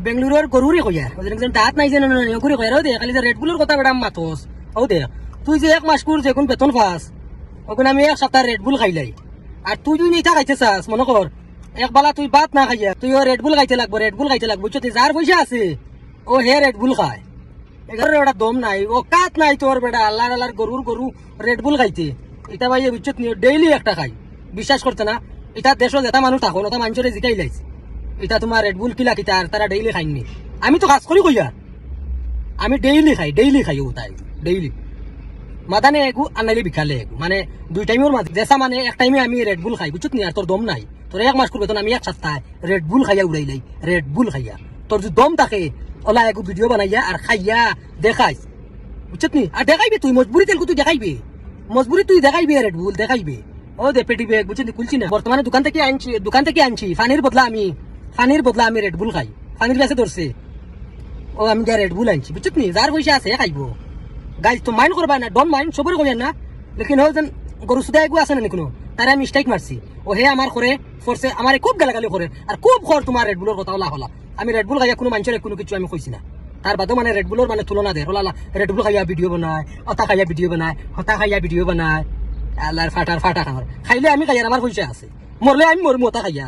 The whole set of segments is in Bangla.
বেঙ্গলুরুর গরুরে কইয়ার ওদের একজন দাঁত নাই যেন গরু কইয়ার ও দে খালি যে রেড বুলের কথা বেড়াম মাতোস ও দে তুই যে এক মাস কুর যেগুন বেতন পাস ওগুন আমি এক সপ্তাহ রেড বুল খাইলাই আর তুই যদি ইটা খাইতে চাস মনে কর এক বেলা তুই ভাত না খাইয়া তুই ও রেড বুল খাইতে লাগবো বুঝছো যার পয়সা আছে ও হে রেড বুল খায় এগারো ওটা দম নাই ও কাত নাই তোর বেটা আল্লাহর গরু রেড বুল খাইতে এটা ভাই বুঝছো ডেইলি একটা খাই বিশ্বাস করতে না এটা দেশত এটা মানুষ থাকো ওটা মানুষের জিকাই লাইছে এটা তোমার রেড বুল কিলা কিতা আর তারা ডেইলি খাইনি আমি তো কাজ করি কইয়া আমি ডেইলি খাই ও তাই ডেইলি মাদানে এগু আনাইলে বিকালে এগু মানে দুই টাইমের মাঝে যেসা মানে এক টাইমে আমি রেড বুল খাই বুঝছো নি আর তোর দম নাই তোর এক মাস করবে তো আমি এক সপ্তাহ রেড বুল খাইয়া উড়াইলাই রেড বুল খাইয়া তোর যদি দম থাকে ওলা এগু ভিডিও বানাইয়া আর খাইয়া দেখাইস বুঝছো নি আর দেখাইবি তুই মজবুরি তেলকু তুই দেখাইবি দেখাইবি রেড বুল দেখাইবি ও দে পেটি ব্যাগ বুঝছি খুলছি না বর্তমানে দোকান থেকে আনছি ফানির বদলা আমি রেড বুল খাই ফানির কাছে ধরছে ও আমি যা রেড বুল আনছি বুঝছো নি যার পয়সা আছে খাইবো গাইজ তো মাইন্ড করবা না ডোন্ট মাইন্ড সবরে কইয়া না লেকিন ও যেন গরু সুদা এগু আছে না কোনো তারে আমি স্ট্রাইক মারছি ও হে আমার করে ফোর্সে আমার খুব গালাগালি করে আর খুব খর তোমার রেড বুলের কথা হলা আমি রেড বুল খাইয়া কোনো মানুষের কোনো কিছু আমি কইছি না তার বাদও মানে রেড বুলের মানে তুলনা দেয় ওলা রেড বুল খাইয়া ভিডিও বানায় হতা খাইয়া ভিডিও বানায় আল্লাহর ফাটা খাইলে আমি খাইয়া আমার পয়সা আছে মরলে আমি মরমু ওটা খাইয়া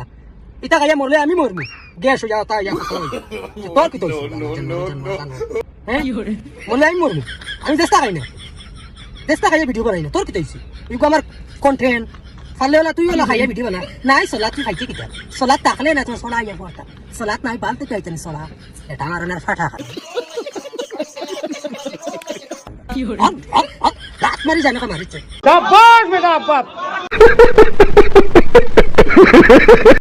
এটা খাইয়া মরলে আমি মরমু গ্যাস হয়ে যাওয়া ইয়া তোর কি তোর হ্যাঁ মরলে আমি মরমু আমি চেষ্টা খাইয়া ভিডিও বানাই না তোর কি তৈছি এগুলো আমার কন্টেন্ট ফালে ওলা তুই ওলা খাইয়া ভিডিও বানা নাই সলাৎ তুই খাইছে কিটা সলাৎ থাকলে না তোর সলা ইয়া পড়তা সলাৎ নাই বালতে চাইতেন সলা এটা আমার ফাটা খাই রাত মারি জানা মারিছে